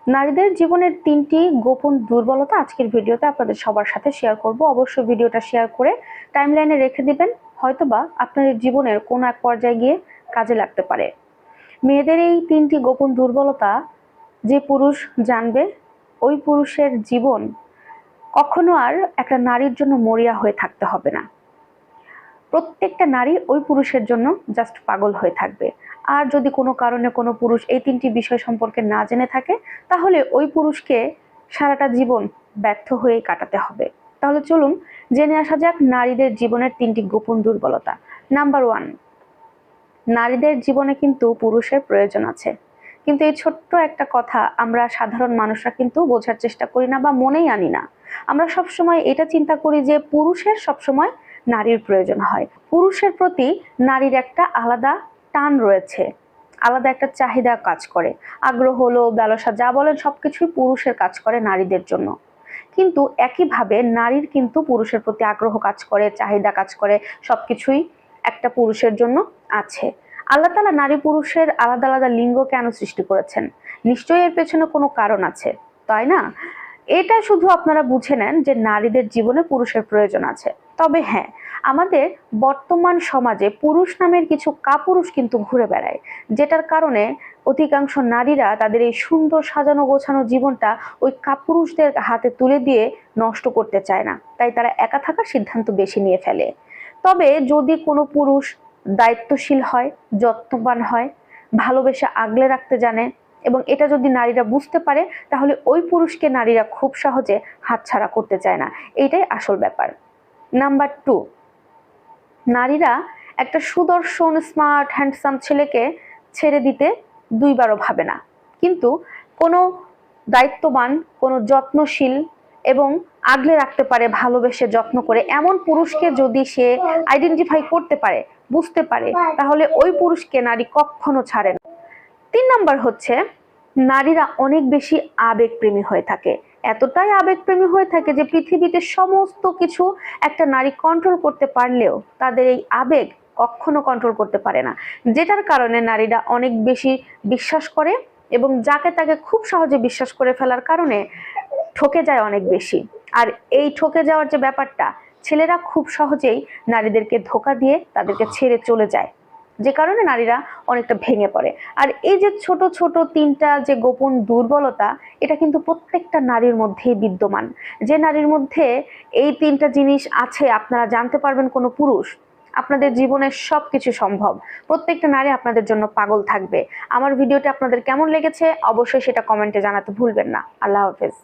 নারীদের জীবনের 3টি গোপন দুর্বলতা আজকের ভিডিওতে আপনাদের সবার সাথে শেয়ার করব। অবশ্যই ভিডিওটা শেয়ার করে টাইমলাইনে রেখে দিবেন, হয়তোবা আপনাদের জীবনের কোনো এক পর্যায়ে গিয়ে কাজে লাগতে পারে। মেয়েদের এই 3টি গোপন দুর্বলতা যে পুরুষ জানবে, ওই পুরুষের জীবন কখনো আর একটা নারীর জন্য মরিয়া হয়ে থাকতে হবে না। প্রত্যেকটা নারী ওই পুরুষের জন্য জাস্ট পাগল হয়ে থাকবে। আর যদি কোনো কারণে কোনো পুরুষ এই 3টি বিষয় সম্পর্কে না জেনে থাকে, তাহলে ওই পুরুষকে সারাটা জীবন ব্যর্থ হয়েই কাটাতে হবে। তাহলে চলুন জেনে আসা যাক নারীদের জীবনের 3টি গোপন দুর্বলতা। নাম্বার 1, নারীদের জীবনে কিন্তু পুরুষের প্রয়োজন আছে, কিন্তু এই ছোট্ট একটা কথা আমরা সাধারণ মানুষরা কিন্তু বোঝার চেষ্টা করি না বা মনেই আনি না। আমরা সবসময় এটা চিন্তা করি যে পুরুষের সবসময় নারীর প্রয়োজন হয়, পুরুষের প্রতি নারীর একটা আলাদা টান রয়েছে, আলাদা একটা চাহিদা কাজ করে, আগ্রহ হলো লালসা যা বলেন সবকিছুই পুরুষের কাজ করে নারীদের জন্য। কিন্তু একইভাবে নারীর কিন্তু পুরুষের প্রতি আগ্রহ কাজ করে, চাহিদা কাজ করে, সবকিছুই একটা পুরুষের জন্য আছে। আল্লাহ তাআলা নারী পুরুষের আলাদা আলাদা লিঙ্গ কেন সৃষ্টি করেছেন? নিশ্চয়ই এর পেছনে কোনো কারণ আছে, তাই না? এটা শুধু আপনারা বুঝে নেন যে নারীদের জীবনে পুরুষের প্রয়োজন আছে। তবে হ্যাঁ, আমাদের বর্তমান সমাজে পুরুষ নামের কিছু কাপুরুষ কিন্তু ঘুরে বেড়ায়, যেটার কারণে অধিকাংশ নারীরা তাদের এই সুন্দর সাজানো গোছানো জীবনটা ওই কাপুরুষদের হাতে তুলে দিয়ে নষ্ট করতে চায় না, তাই তারা একা থাকার সিদ্ধান্ত বেশি নিয়ে ফেলে। তবে যদি কোনো পুরুষ দায়িত্বশীল হয়, যত্নবান হয়, ভালোবেসে আগলে রাখতে জানে, এবং এটা যদি নারীরা বুঝতে পারে, তাহলে ওই পুরুষকে নারীরা খুব সহজে হাতছাড়া করতে চায় না। এইটাই আসল ব্যাপার। নাম্বার 2, নারীরা একটা সুদর্শন স্মার্ট হ্যান্ডসাম ছেলেকে ছেড়ে দিতে দুইবারও ভাবে না, কিন্তু কোনো দায়িত্ববান, কোনো যত্নশীল এবং আগলে রাখতে পারে ভালোবেসে যত্ন করে এমন পুরুষকে যদি সে আইডেন্টিফাই করতে পারে, বুঝতে পারে, তাহলে ওই পুরুষকে নারী কখনো ছাড়ে না। 3 নাম্বার হচ্ছে, নারীরা অনেক বেশি আবেগপ্রেমী হয়ে থাকে, এতটাই আবেগপ্রেমী হয়ে থাকে যে পৃথিবীতে সমস্ত কিছু একটা নারী কন্ট্রোল করতে পারলেও তাদের এই আবেগ কখনো কন্ট্রোল করতে পারে না, যেটার কারণে নারীরা অনেক বেশি বিশ্বাস করে এবং যাকে তাকে খুব সহজে বিশ্বাস করে ফেলার কারণে ঠকে যায় অনেক বেশি। আর এই ঠকে যাওয়ার যে ব্যাপারটা, ছেলেরা খুব সহজেই নারীদেরকে ধোঁকা দিয়ে তাদেরকে ছেড়ে চলে যায়, যে কারণে নারীরা অনেকটা ভেঙে পড়ে। আর এই যে ছোট ছোট 3টা যে গোপন দুর্বলতা, এটা কিন্তু প্রত্যেকটা নারীর মধ্যেই বিদ্যমান। যে নারীর মধ্যে এই 3টা জিনিস আছে, আপনারা জানতে পারবেন কোনো পুরুষ, আপনাদের জীবনে সবকিছু সম্ভব। প্রত্যেকটা নারী আপনাদের জন্য পাগল থাকবে। আমার ভিডিওটি আপনাদের কেমন লেগেছে অবশ্যই সেটা কমেন্টে জানাতে ভুলবেন না। আল্লাহ হাফেজ।